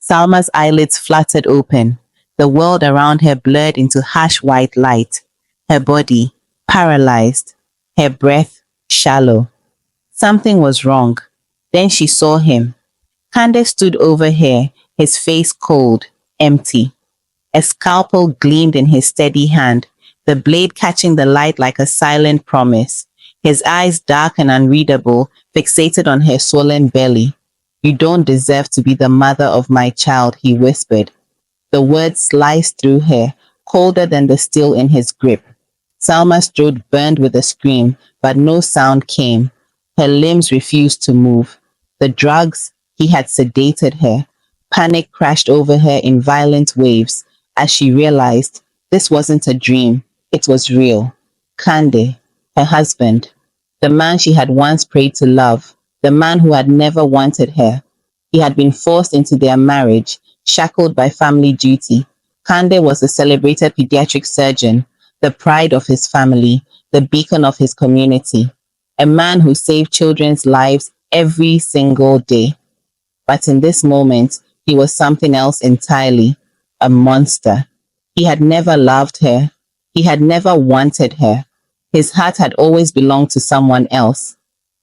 Salma's eyelids fluttered open. The world around her blurred into harsh white light. Her body, paralyzed. Her breath, shallow. Something was wrong. Then she saw him. Kande stood over her, his face cold, empty. A scalpel gleamed in his steady hand, the blade catching the light like a silent promise. His eyes dark and unreadable, fixated on her swollen belly. "You don't deserve to be the mother of my child," he whispered. The words sliced through her, colder than the steel in his grip. Salma's throat burned with a scream, but no sound came. Her limbs refused to move. The drugs, he had sedated her. Panic crashed over her in violent waves as she realized this wasn't a dream, it was real. Kande, her husband, the man she had once prayed to love, the man who had never wanted her. He had been forced into their marriage, shackled by family duty. Kande was a celebrated pediatric surgeon, the pride of his family, the beacon of his community, a man who saved children's lives every single day. But in this moment, he was something else entirely, a monster. He had never loved her. He had never wanted her. His heart had always belonged to someone else.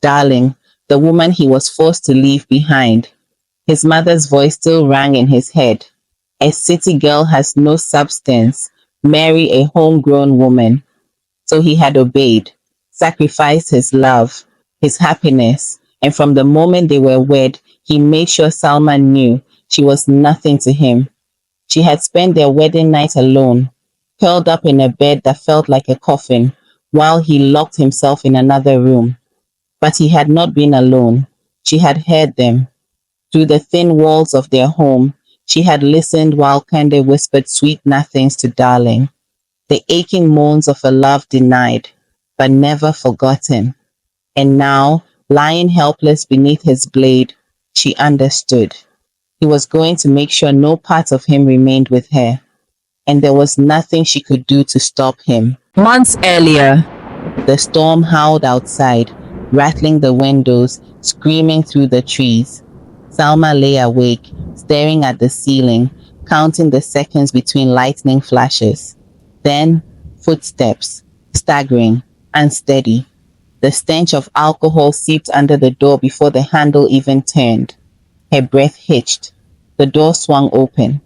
Darling, the woman he was forced to leave behind. His mother's voice still rang in his head. A city girl has no substance. Marry a homegrown woman. So he had obeyed, sacrificed his love, his happiness, and from the moment they were wed, he made sure Salma knew she was nothing to him. She had spent their wedding night alone, curled up in a bed that felt like a coffin, while he locked himself in another room. But he had not been alone. She had heard them. Through the thin walls of their home, she had listened while Kande whispered sweet nothings to Darling. The aching moans of a love denied, but never forgotten. And now, lying helpless beneath his blade, she understood. He was going to make sure no part of him remained with her, and there was nothing she could do to stop him. Months earlier, the storm howled outside, rattling the windows, screaming through the trees. Salma lay awake, staring at the ceiling, counting the seconds between lightning flashes. Then, footsteps, staggering, unsteady. The stench of alcohol seeped under the door before the handle even turned. Her breath hitched. The door swung open.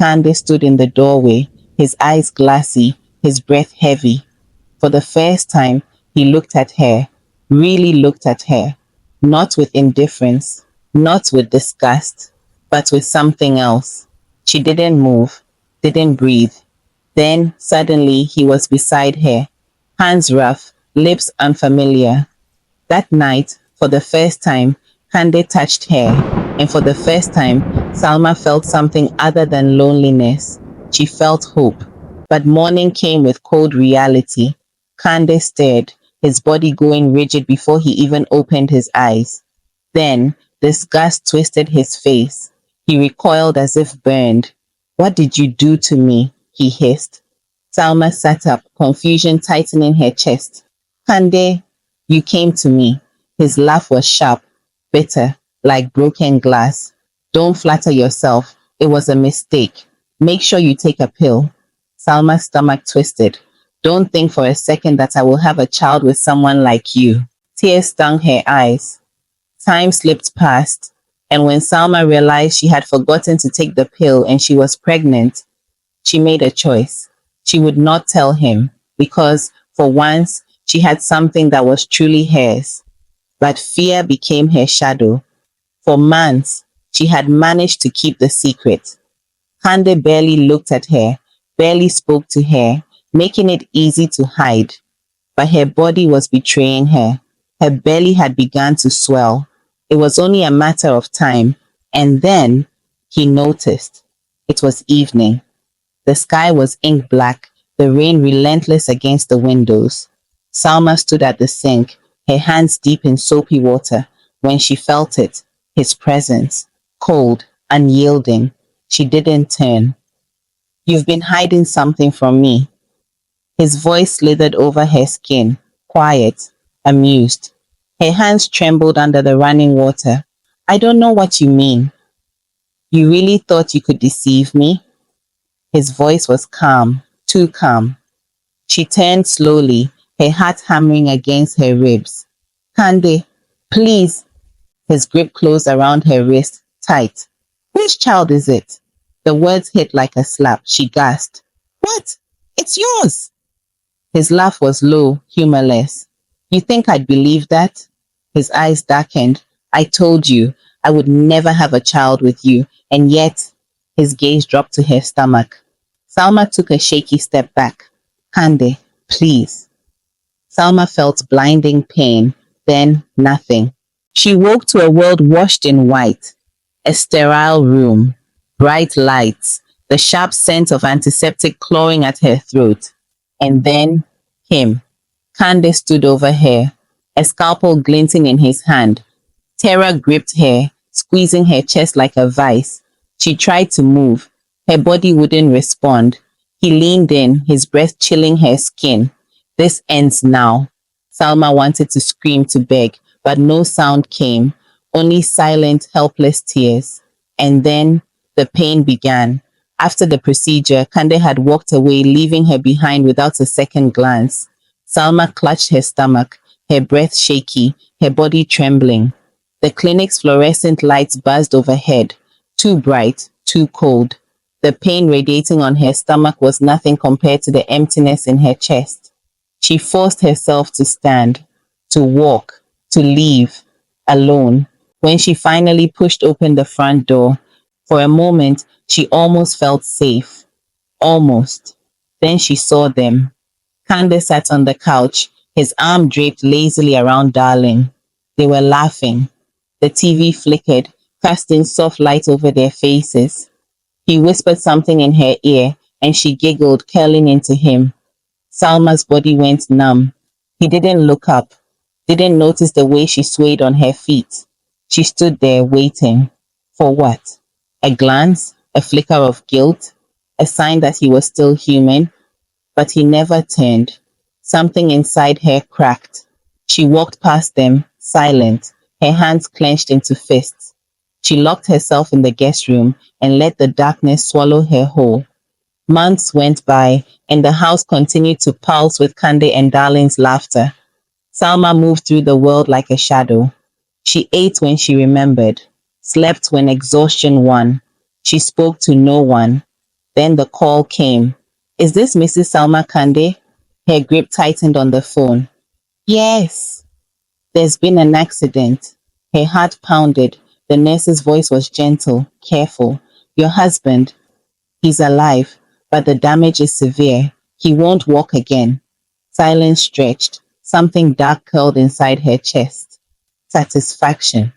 Kande stood in the doorway, his eyes glassy, his breath heavy. For the first time, he looked at her, really looked at her, not with indifference, not with disgust, but with something else. She didn't move, didn't breathe. Then, suddenly, he was beside her, hands rough, lips unfamiliar. That night, for the first time, Kande touched her, and for the first time, Salma felt something other than loneliness. She felt hope. But morning came with cold reality. Kande stared, his body going rigid before he even opened his eyes. Then, disgust twisted his face. He recoiled as if burned. "What did you do to me?" he hissed. Salma sat up, confusion tightening her chest. "Kande, you came to me." His laugh was sharp, bitter, like broken glass. "Don't flatter yourself. It was a mistake. Make sure you take a pill." Salma's stomach twisted. "Don't think for a second that I will have a child with someone like you." Tears stung her eyes. Time slipped past, and when Salma realized she had forgotten to take the pill and she was pregnant, she made a choice. She would not tell him because, for once, she had something that was truly hers. But fear became her shadow. For months, she had managed to keep the secret. Kande barely looked at her, barely spoke to her, making it easy to hide. But her body was betraying her. Her belly had begun to swell. It was only a matter of time. And then he noticed. It was evening. The sky was ink black, the rain relentless against the windows. Salma stood at the sink, her hands deep in soapy water, when she felt it, his presence, cold, unyielding. She didn't turn. "You've been hiding something from me." His voice slithered over her skin, quiet, amused. Her hands trembled under the running water. "I don't know what you mean." You really thought you could deceive me? His voice was calm, too calm. She turned slowly, her heart hammering against her ribs. Kande, please. His grip closed around her wrist, tight. Whose child is it? The words hit like a slap. She gasped. What? It's yours. His laugh was low, humorless. You think I'd believe that? His eyes darkened. I told you I would never have a child with you, and yet his gaze dropped to her stomach. Salma took a shaky step back. Kande, please. Salma felt blinding pain, then nothing. She woke to a world washed in white, a sterile room, bright lights, the sharp scent of antiseptic clawing at her throat. And then him. Kande stood over her, a scalpel glinting in his hand. Terror gripped her, squeezing her chest like a vice. She tried to move. Her body wouldn't respond. He leaned in, his breath chilling her skin. This ends now. Salma wanted to scream, to beg, but no sound came, only silent, helpless tears. And then the pain began. After the procedure, Kande had walked away, leaving her behind without a second glance. Salma clutched her stomach, her breath shaky, her body trembling. The clinic's fluorescent lights buzzed overhead, too bright, too cold. The pain radiating on her stomach was nothing compared to the emptiness in her chest. She forced herself to stand, to walk, to leave, alone. When she finally pushed open the front door, for a moment, she almost felt safe. Almost. Then she saw them. Kande sat on the couch, his arm draped lazily around Darling. They were laughing. The TV flickered, casting soft light over their faces. He whispered something in her ear, and she giggled, curling into him. Salma's body went numb. He didn't look up, didn't notice the way she swayed on her feet. She stood there waiting. For what? A glance? A flicker of guilt? A sign that he was still human? But he never turned. Something inside her cracked. She walked past them, silent, her hands clenched into fists. She locked herself in the guest room and let the darkness swallow her whole. Months went by, and the house continued to pulse with Kande and Darling's laughter. Salma moved through the world like a shadow. She ate when she remembered, slept when exhaustion won. She spoke to no one. Then the call came. Is this Mrs. Salma Kande? Her grip tightened on the phone. Yes. There's been an accident. Her heart pounded. The nurse's voice was gentle, careful. Your husband, he's alive, but the damage is severe. He won't walk again. Silence stretched. Something dark curled inside her chest. Satisfaction.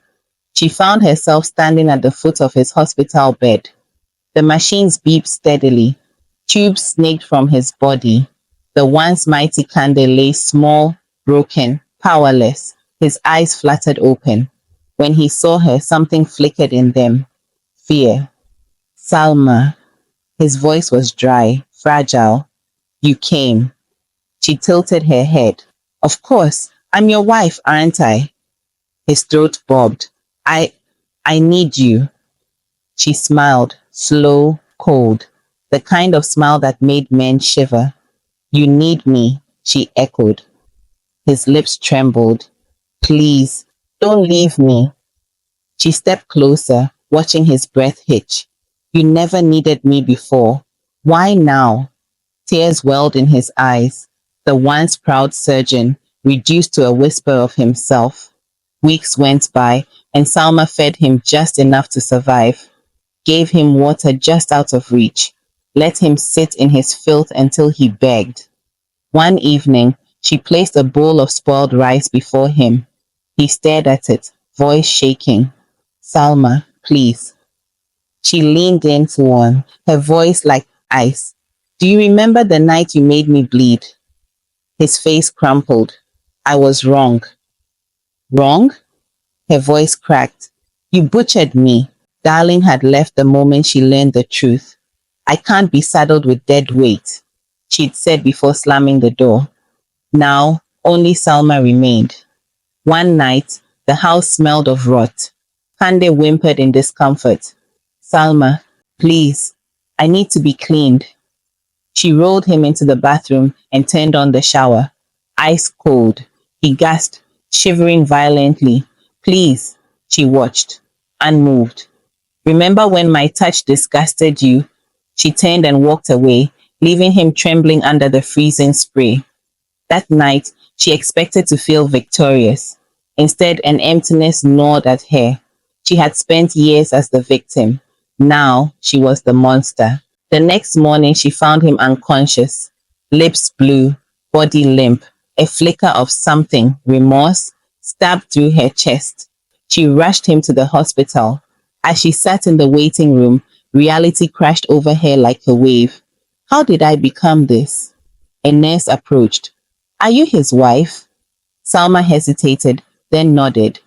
She found herself standing at the foot of his hospital bed. The machines beeped steadily. Tubes snaked from his body. The once mighty Kande lay small, broken, powerless, his eyes fluttered open. When he saw her, something flickered in them. Fear. Salma. His voice was dry, fragile. You came. She tilted her head. Of course, I'm your wife, aren't I? His throat bobbed. I need you. She smiled, slow, cold, the kind of smile that made men shiver. You need me, she echoed. His lips trembled. Please, don't leave me. She stepped closer, watching his breath hitch. You never needed me before. Why now? Tears welled in his eyes. The once proud surgeon, reduced to a whisper of himself. Weeks went by, and Salma fed him just enough to survive. Gave him water just out of reach. Let him sit in his filth until he begged. One evening, she placed a bowl of spoiled rice before him. He stared at it, voice shaking. Salma, please. She leaned into him, her voice like ice. Do you remember the night you made me bleed? His face crumpled. I was wrong. Wrong? Her voice cracked. You butchered me. Darling had left the moment she learned the truth. I can't be saddled with dead weight, she'd said before slamming the door. Now, only Salma remained. One night, the house smelled of rot. Kande whimpered in discomfort. Salma, please, I need to be cleaned. She rolled him into the bathroom and turned on the shower. Ice cold. He gasped, shivering violently. Please, she watched, unmoved. Remember when my touch disgusted you? She turned and walked away, leaving him trembling under the freezing spray. That night, she expected to feel victorious. Instead, an emptiness gnawed at her. She had spent years as the victim. Now, she was the monster. The next morning, she found him unconscious, lips blue, body limp, a flicker of something, remorse, stabbed through her chest. She rushed him to the hospital. As she sat in the waiting room, reality crashed over her like a wave. How did I become this? A nurse approached. Are you his wife? Salma hesitated, then nodded.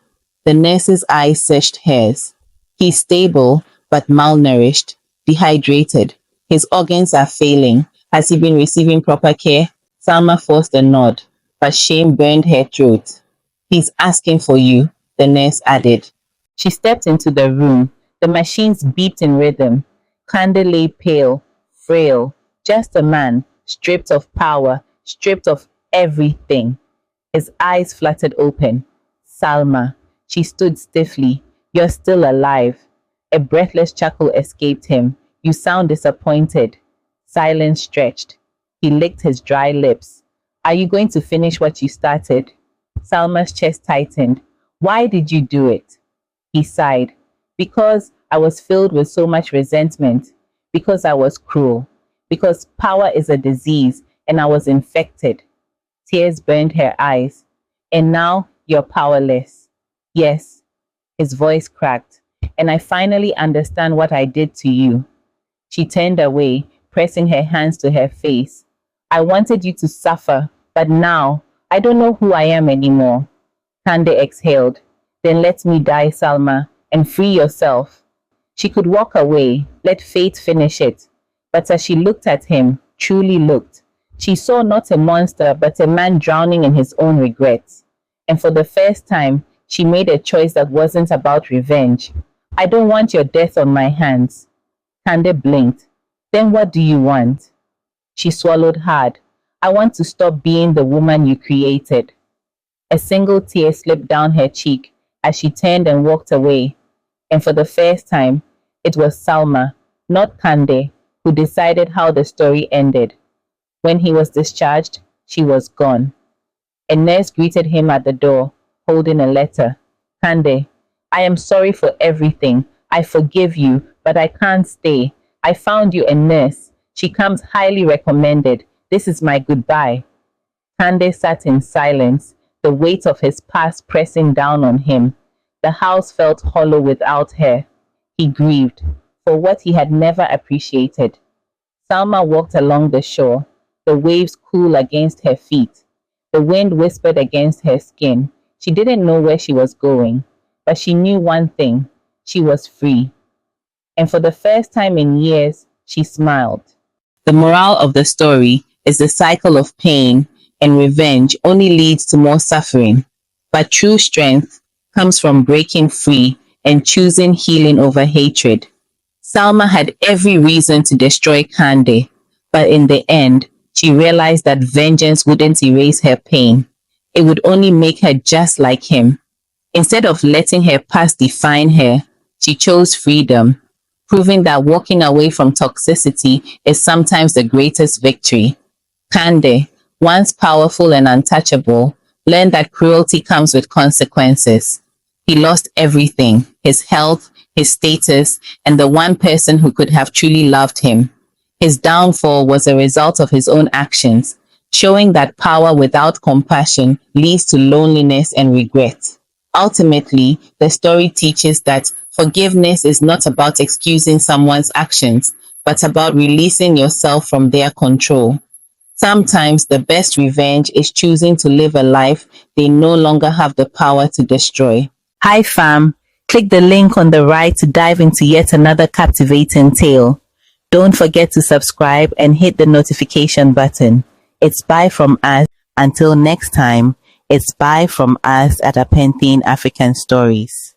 The nurse's eyes searched hers. He's stable, but malnourished, dehydrated. His organs are failing. Has he been receiving proper care? Salma forced a nod, but shame burned her throat. He's asking for you, the nurse added. She stepped into the room. The machines beeped in rhythm. Kande lay pale, frail, just a man, stripped of power, stripped of everything. His eyes fluttered open. Salma. She stood stiffly. You're still alive. A breathless chuckle escaped him. You sound disappointed. Silence stretched. He licked his dry lips. Are you going to finish what you started? Salma's chest tightened. Why did you do it? He sighed. Because I was filled with so much resentment. Because I was cruel. Because power is a disease and I was infected. Tears burned her eyes. And now you're powerless. Yes. His voice cracked. And I finally understand what I did to you. She turned away, pressing her hands to her face. I wanted you to suffer, but now I don't know who I am anymore. Kande exhaled. Then let me die, Salma, and free yourself. She could walk away, let fate finish it. But as she looked at him, truly looked, she saw not a monster, but a man drowning in his own regrets. And for the first time, she made a choice that wasn't about revenge. I don't want your death on my hands. Kande blinked. Then what do you want? She swallowed hard. I want to stop being the woman you created. A single tear slipped down her cheek as she turned and walked away. And for the first time, it was Salma, not Kande, who decided how the story ended. When he was discharged, she was gone. A nurse greeted him at the door, holding a letter. Kande, I am sorry for everything. I forgive you, but I can't stay. I found you a nurse. She comes highly recommended. This is my goodbye. Kande sat in silence, the weight of his past pressing down on him. The house felt hollow without her. He grieved for what he had never appreciated. Salma walked along the shore, the waves cool against her feet. The wind whispered against her skin. She didn't know where she was going, but she knew one thing. She was free. And for the first time in years, she smiled. The moral of the story is the cycle of pain and revenge only leads to more suffering. But true strength comes from breaking free and choosing healing over hatred. Salma had every reason to destroy Kande, but in the end, she realized that vengeance wouldn't erase her pain. It would only make her just like him. Instead of letting her past define her, she chose freedom, proving that walking away from toxicity is sometimes the greatest victory. Kande, once powerful and untouchable, learned that cruelty comes with consequences. He lost everything, his health, his status, and the one person who could have truly loved him. His downfall was a result of his own actions, showing that power without compassion leads to loneliness and regret. Ultimately, the story teaches that forgiveness is not about excusing someone's actions, but about releasing yourself from their control. Sometimes the best revenge is choosing to live a life they no longer have the power to destroy. Hi fam, click the link on the right to dive into yet another captivating tale. Don't forget to subscribe and hit the notification button. It's bye from us. Until next time, it's bye from us at Apenthene African Stories.